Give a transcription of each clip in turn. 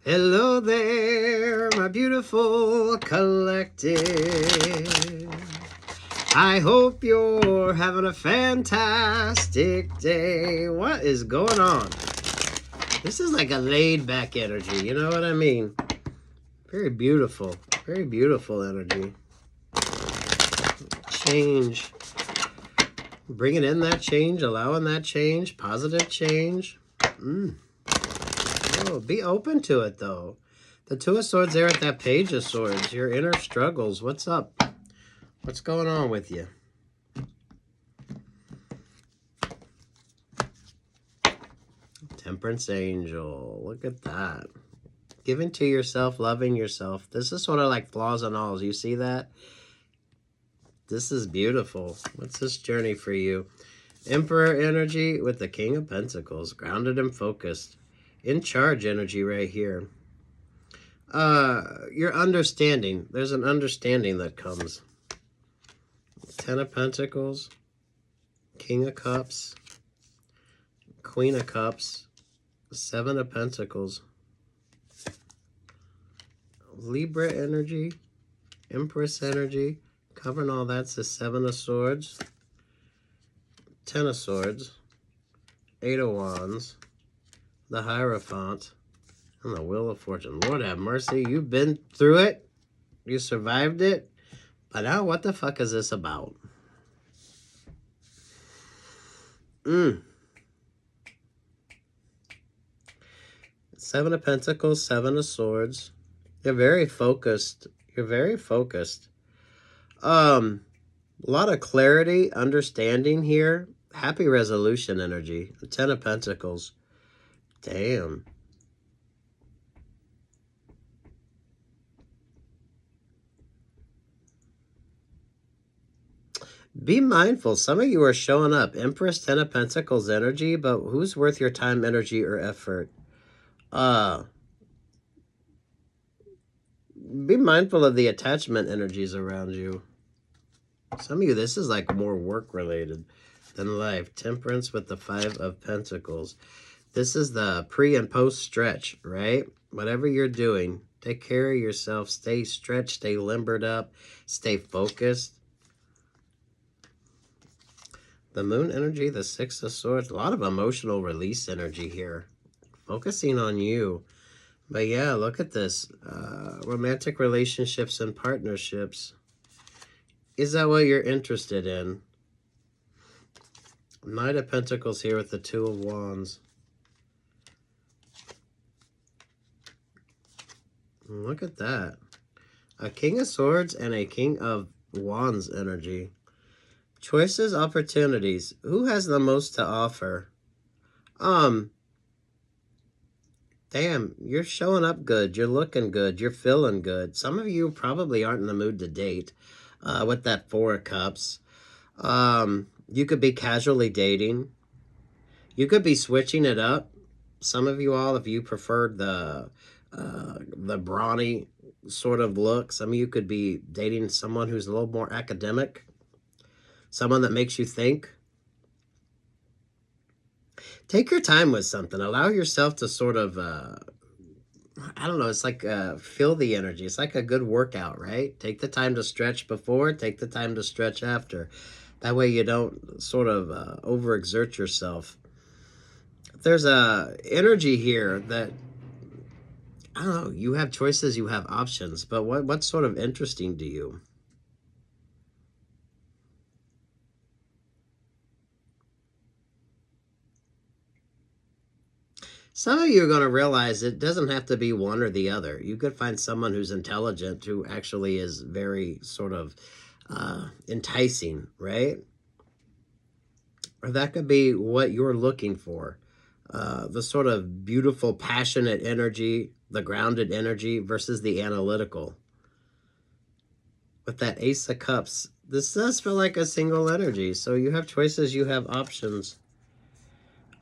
Hello there, my beautiful collective. I hope you're having a fantastic day. What is going on? This is like a laid-back energy, you know what I mean? Very beautiful energy. Change. Bringing in that change, allowing that change, positive change. Oh, be open to it, though. The Two of Swords there at that Page of Swords. Your inner struggles. What's up? What's going on with you? Temperance Angel. Look at that. Giving to yourself, loving yourself. This is sort of like flaws and alls. You see that? This is beautiful. What's this journey for you? Emperor energy with the King of Pentacles. Grounded and focused. In charge energy right here. Your understanding. There's an understanding that comes. Ten of Pentacles. King of Cups. Queen of Cups. Seven of Pentacles. Libra energy. Empress energy. Covering all that's the Seven of Swords. Ten of Swords. Eight of Wands. The Hierophant, and the Wheel of Fortune. Lord have mercy. You've been through it. You survived it. But now what the fuck is this about? Seven of Pentacles, Seven of Swords. You're very focused. You're very focused. A lot of clarity, understanding here. Happy resolution energy. The Ten of Pentacles. Damn. Be mindful. Some of you are showing up. Empress, Ten of Pentacles energy, but who's worth your time, energy, or effort? Be mindful of the attachment energies around you. Some of you, this is like more work-related than life. Temperance with the Five of Pentacles. This is the pre and post stretch, right? Whatever you're doing, take care of yourself. Stay stretched, stay limbered up, stay focused. The Moon energy, the Six of Swords. A lot of emotional release energy here. Focusing on you. But yeah, look at this. Romantic relationships and partnerships. Is that what you're interested in? Knight of Pentacles here with the Two of Wands. Look at that. A King of Swords and a King of Wands energy. Choices, opportunities. Who has the most to offer? Damn, you're showing up good. You're looking good. You're feeling good. Some of you probably aren't in the mood to date with that Four of Cups. You could be casually dating. You could be switching it up. Some of you all, if you preferred the brawny sort of look, some of you could be dating someone who's a little more academic. Someone that makes you think. Take your time with something. Allow yourself to sort of, I don't know, it's like feel the energy. It's like a good workout, right? Take the time to stretch before, take the time to stretch after. That way you don't sort of overexert yourself. There's a energy here that, I don't know, you have choices, you have options, but what's sort of interesting to you? Some of you are going to realize it doesn't have to be one or the other. You could find someone who's intelligent, who actually is very sort of enticing, right? Or that could be what you're looking for. The sort of beautiful, passionate energy, the grounded energy versus the analytical. With that Ace of Cups, this does feel like a single energy. So you have choices, you have options.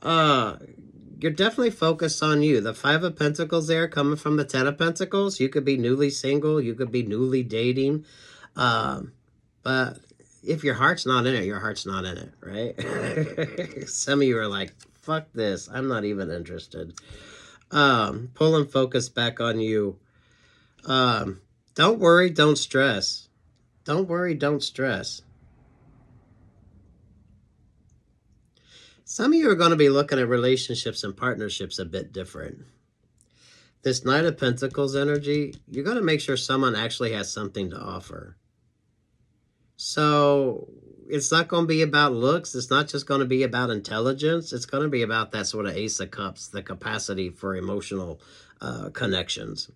You're definitely focused on you. The Five of Pentacles there coming from the Ten of Pentacles. You could be newly single. You could be newly dating. But if your heart's not in it, your heart's not in it, right? Some of you are like, fuck this. I'm not even interested. Pulling focus back on you. Don't worry, don't stress. Don't worry, don't stress. Some of you are going to be looking at relationships and partnerships a bit different. This Knight of Pentacles energy, you're going to make sure someone actually has something to offer. So it's not going to be about looks. It's not just going to be about intelligence. It's going to be about that sort of Ace of Cups, the capacity for emotional connections,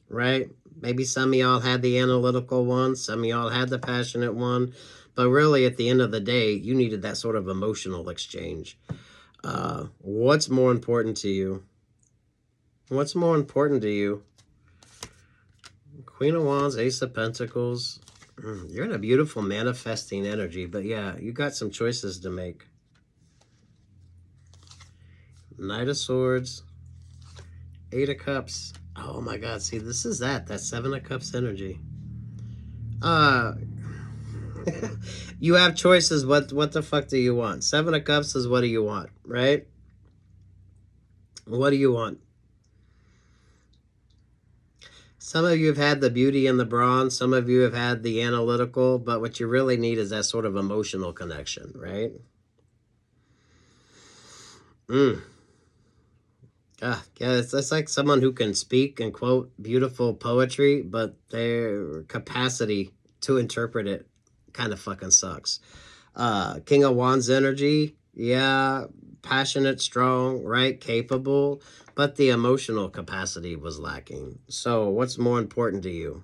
right? Maybe some of y'all had the analytical one. Some of y'all had the passionate one. But really, at the end of the day, you needed that sort of emotional exchange. What's more important to you? What's more important to you? Queen of Wands, Ace of Pentacles. You're in a beautiful manifesting energy, but yeah, you got some choices to make. Knight of Swords, Eight of Cups. Oh my God, see, this is that Seven of Cups energy. You have choices. What the fuck do you want? Seven of Cups is what do you want, right? What do you want? Some of you have had the beauty and the brawn. Some of you have had the analytical. But what you really need is that sort of emotional connection, right? Yeah, it's like someone who can speak and quote beautiful poetry, but their capacity to interpret it kind of fucking sucks. King of Wands energy, yeah, passionate, strong, right, capable, but the emotional capacity was lacking. So what's more important to you?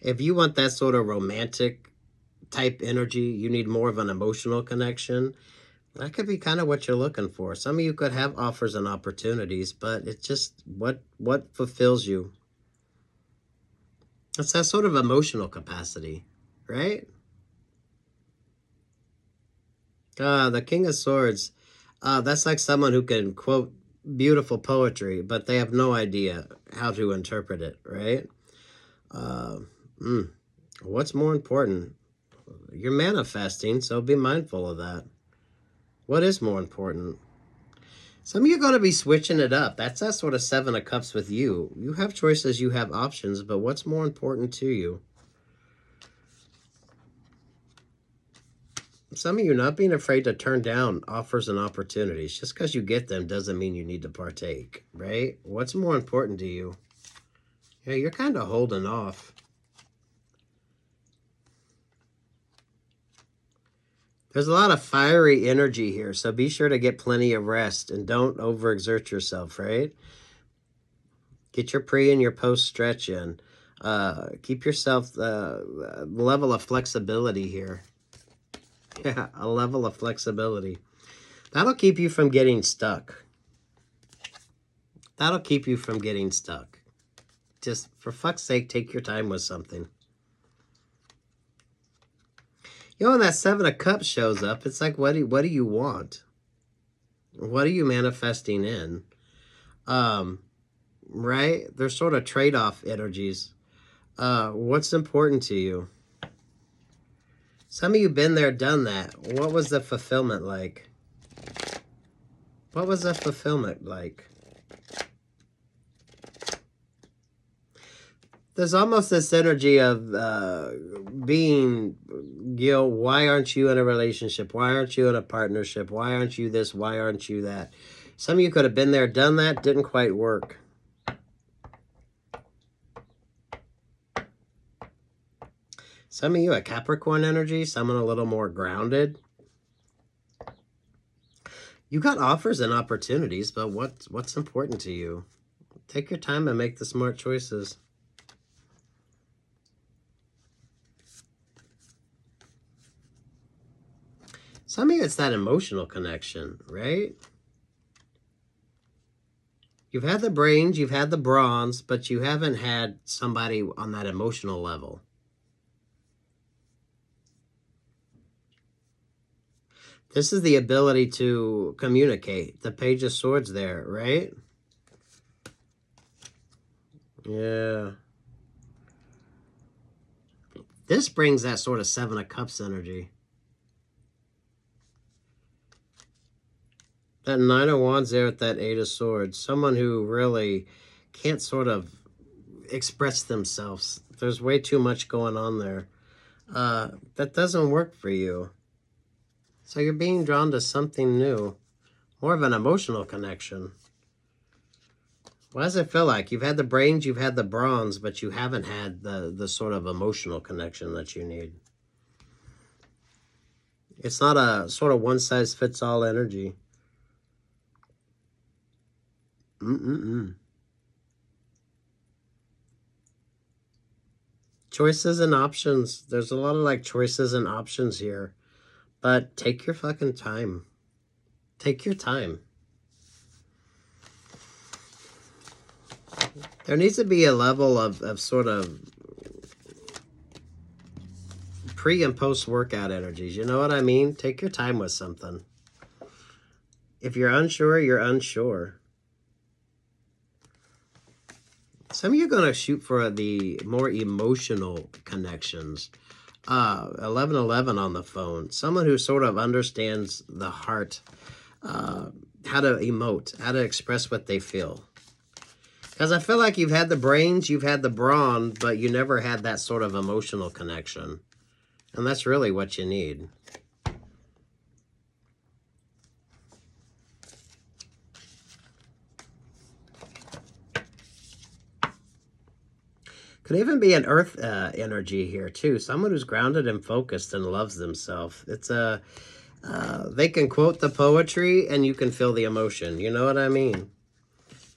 If you want that sort of romantic type energy, you need more of an emotional connection. That could be kind of what you're looking for. Some of you could have offers and opportunities, but it's just what fulfills you. It's that sort of emotional capacity, right? The King of Swords, that's like someone who can quote beautiful poetry, but they have no idea how to interpret it, right? What's more important? You're manifesting, so be mindful of that. What is more important? Some of you are going to be switching it up. That's that sort of Seven of Cups with you. You have choices, you have options, but what's more important to you? Some of you not being afraid to turn down offers and opportunities. Just because you get them doesn't mean you need to partake, right? What's more important to you? Yeah, you're kind of holding off. There's a lot of fiery energy here, so be sure to get plenty of rest and don't overexert yourself, right? Get your pre and your post stretch in. Keep yourself the level of flexibility here. Yeah, a level of flexibility. That'll keep you from getting stuck. That'll keep you from getting stuck. Just for fuck's sake, take your time with something. You know, when that Seven of Cups shows up, it's like, what do you want? What are you manifesting in? Right? They're sort of trade-off energies. What's important to you? Some of you been there, done that. What was the fulfillment like? What was the fulfillment like? There's almost this energy of being, you know, why aren't you in a relationship? Why aren't you in a partnership? Why aren't you this? Why aren't you that? Some of you could have been there, done that, didn't quite work. Some of you at Capricorn energy, someone a little more grounded. You got offers and opportunities, but what's important to you? Take your time and make the smart choices. Some of you, it's that emotional connection, right? You've had the brains, you've had the bronze, but you haven't had somebody on that emotional level. This is the ability to communicate. The Page of Swords there, right? Yeah. This brings that sort of Seven of Cups energy. That Nine of Wands there with that Eight of Swords. Someone who really can't sort of express themselves. There's way too much going on there. That doesn't work for you. So you're being drawn to something new. More of an emotional connection. What does it feel like? You've had the brains, you've had the bronze, but you haven't had the sort of emotional connection that you need. It's not a sort of one-size-fits-all energy. Choices and options. There's a lot of like choices and options here. But take your fucking time. Take your time. There needs to be a level of sort of pre and post workout energies. You know what I mean? Take your time with something. If you're unsure, you're unsure. Some of you are going to shoot for the more emotional connections. 1111 on the phone. Someone who sort of understands the heart, how to emote, how to express what they feel. Because I feel like you've had the brains, you've had the brawn, but you never had that sort of emotional connection. And that's really what you need. Could even be an earth energy here too. Someone who's grounded and focused and loves themselves. It's a they can quote the poetry and you can feel the emotion. You know what I mean?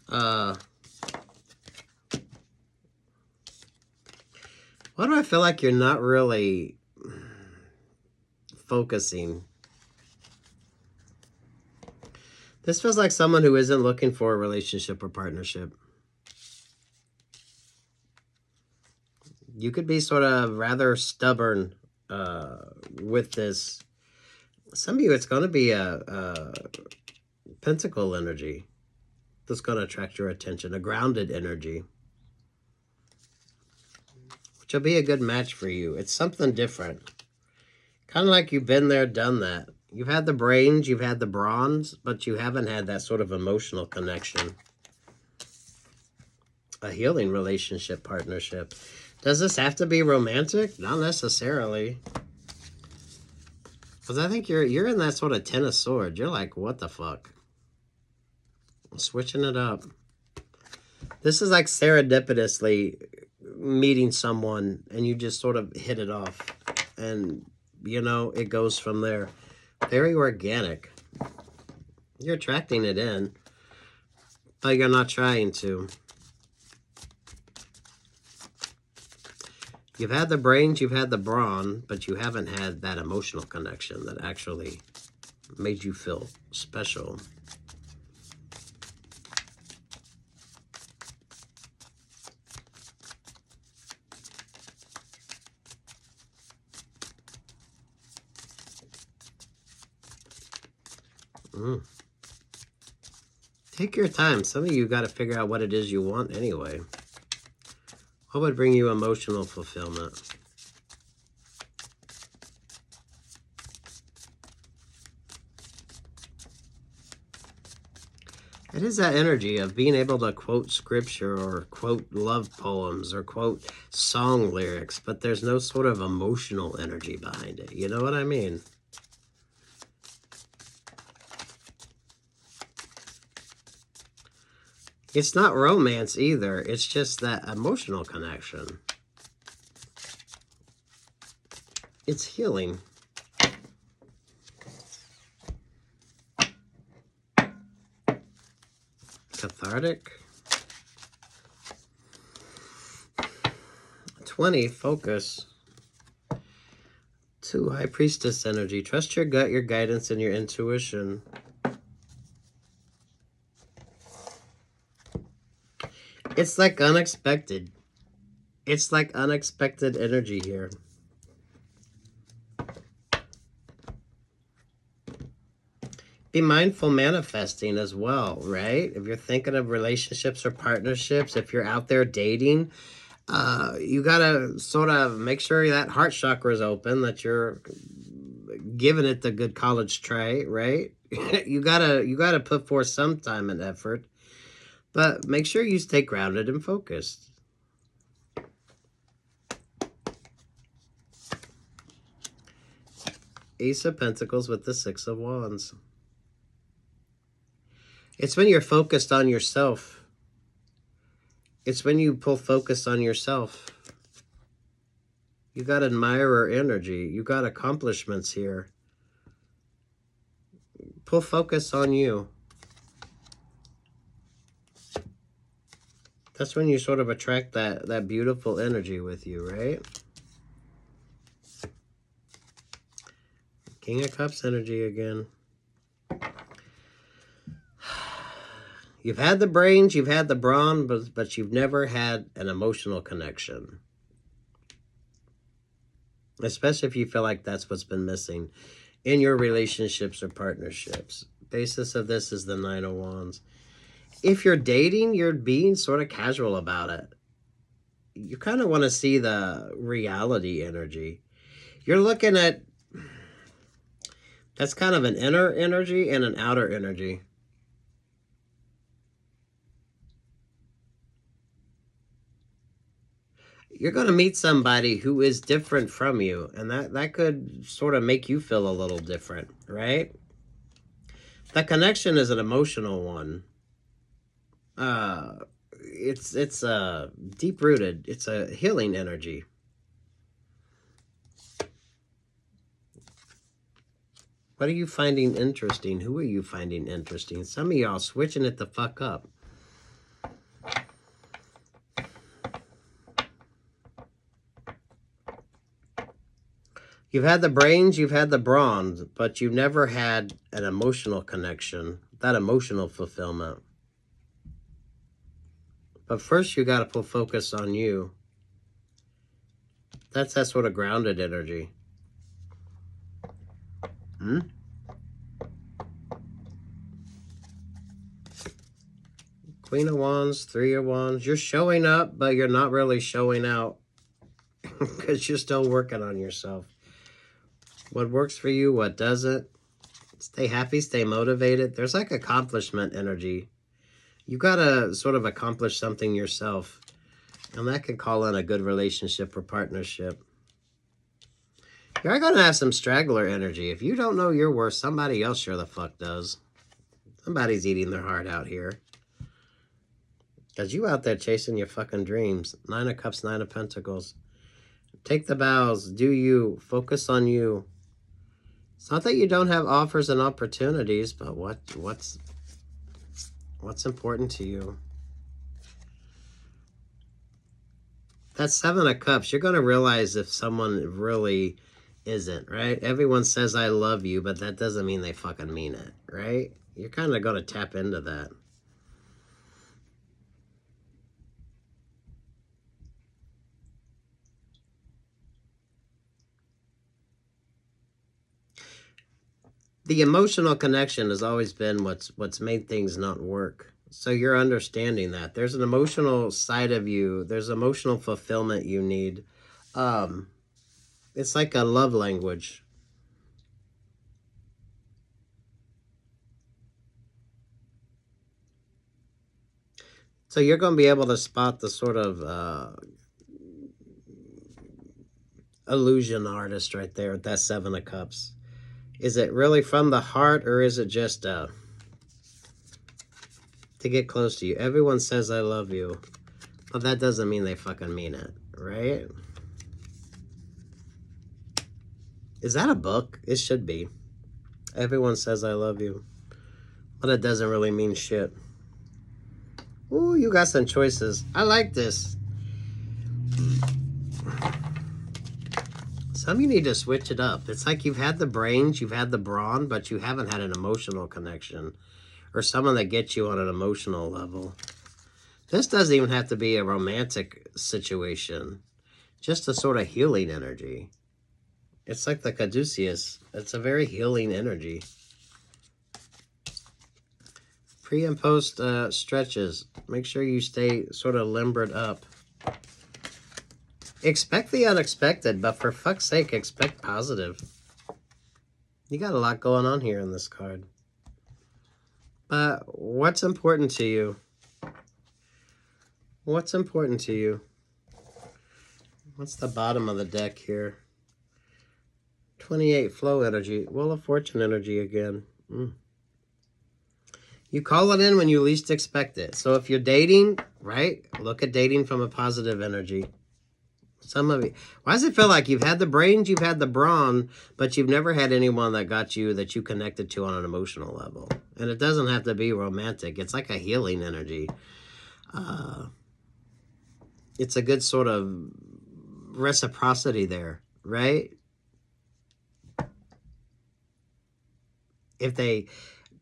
Why do I feel like you're not really focusing? This feels like someone who isn't looking for a relationship or partnership. You could be sort of rather stubborn with this. Some of you, it's going to be a pentacle energy that's going to attract your attention, a grounded energy, which will be a good match for you. It's something different. Kind of like you've been there, done that. You've had the brains, you've had the bronze, but you haven't had that sort of emotional connection. A healing relationship, partnership. Does this have to be romantic? Not necessarily. Because I think you're in that sort of Ten of Swords. You're like, what the fuck? Switching it up. This is like serendipitously meeting someone and you just sort of hit it off. And, you know, it goes from there. Very organic. You're attracting it in, but you're not trying to. You've had the brains, you've had the brawn, but you haven't had that emotional connection that actually made you feel special. Take your time. Some of you got to figure out what it is you want anyway. What would bring you emotional fulfillment? It is that energy of being able to quote scripture or quote love poems or quote song lyrics, but there's no sort of emotional energy behind it. You know what I mean? It's not romance either. It's just that emotional connection. It's healing. Cathartic. 20, focus. 2, High Priestess energy. Trust your gut, your guidance, and your intuition. It's like unexpected. It's like unexpected energy here. Be mindful manifesting as well, right? If you're thinking of relationships or partnerships, if you're out there dating, you got to sort of make sure that heart chakra is open, that you're giving it the good college try, right? You gotta put forth some time and effort, but make sure you stay grounded and focused. Ace of Pentacles with the Six of Wands. It's when you're focused on yourself. It's when you pull focus on yourself. You got admirer energy. You got accomplishments here. Pull focus on you. That's when you sort of attract that beautiful energy with you, right? King of Cups energy again. You've had the brains, you've had the brawn, but you've never had an emotional connection. Especially if you feel like that's what's been missing in your relationships or partnerships. Basis of this is the Nine of Wands. If you're dating, you're being sort of casual about it. You kind of want to see the reality energy. You're looking at, that's kind of an inner energy and an outer energy. You're going to meet somebody who is different from you, and that could sort of make you feel a little different, right? That connection is an emotional one. It's deep-rooted. It's a healing energy. What are you finding interesting? Who are you finding interesting? Some of y'all switching it the fuck up. You've had the brains, you've had the brawn, but you've never had an emotional connection, that emotional fulfillment. But first you got to put focus on you. That's that sort of grounded energy. Queen of Wands, Three of Wands. You're showing up, but you're not really showing out because you're still working on yourself. What works for you, what doesn't. Stay happy, stay motivated. There's like accomplishment energy. You got to sort of accomplish something yourself. And that can call in a good relationship or partnership. You're going to have some straggler energy. If you don't know your worth, somebody else sure the fuck does. Somebody's eating their heart out here. Because you out there chasing your fucking dreams. Nine of Cups, Nine of Pentacles. Take the bows. Do you. Focus on you. It's not that you don't have offers and opportunities, but what's important to you? That Seven of Cups, you're going to realize if someone really isn't, right? Everyone says I love you, but that doesn't mean they fucking mean it, right? You're kind of going to tap into that. The emotional connection has always been what's made things not work. So you're understanding that. There's an emotional side of you. There's emotional fulfillment you need. It's like a love language. So you're going to be able to spot the sort of illusion artist right there with that Seven of Cups. Is it really from the heart, or is it just to get close to you? Everyone says I love you, but that doesn't mean they fucking mean it, right? Is that a book? It should be. Everyone says I love you, but it doesn't really mean shit. Ooh, you got some choices. I like this. Some of you need to switch it up. It's like you've had the brains, you've had the brawn, but you haven't had an emotional connection or someone that gets you on an emotional level. This doesn't even have to be a romantic situation, just a sort of healing energy. It's like the caduceus. It's a very healing energy. Pre and post stretches. Make sure you stay sort of limbered up. Expect the unexpected, but for fuck's sake, expect positive. You got a lot going on here in this card. But what's important to you? What's important to you? What's the bottom of the deck here? 28, flow energy. Wheel of Fortune energy again. You call it in when you least expect it. So if you're dating, right, look at dating from a positive energy. Some of you, why does it feel like you've had the brains, you've had the brawn, but you've never had anyone that got you, that you connected to on an emotional level? And it doesn't have to be romantic. It's like a healing energy. It's a good sort of reciprocity there, right? If they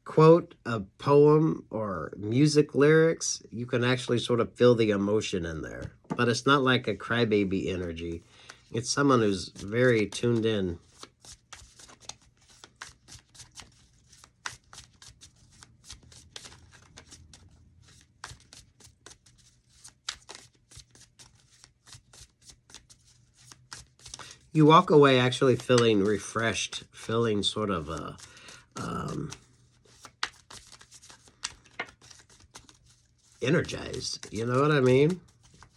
quote a poem or music lyrics, you can actually sort of feel the emotion in there. But it's not like a crybaby energy. It's someone who's very tuned in. You walk away actually feeling refreshed, feeling sort of energized. You know what I mean?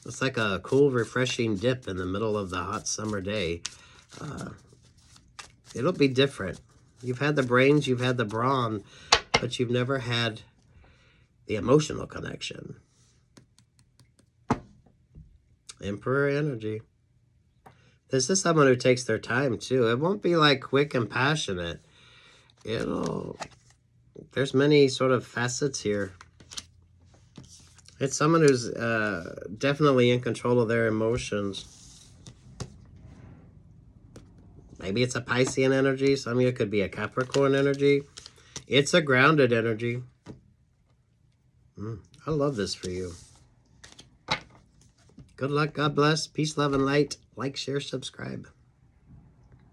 It's like a cool, refreshing dip in the middle of the hot summer day. It'll be different. You've had the brains, you've had the brawn, but you've never had the emotional connection. Emperor energy. This is someone who takes their time, too. It won't be like quick and passionate. There's many sort of facets here. It's someone who's definitely in control of their emotions. Maybe it's a Piscean energy. Some of you could be a Capricorn energy. It's a grounded energy. I love this for you. Good luck. God bless. Peace, love, and light. Like, share, subscribe.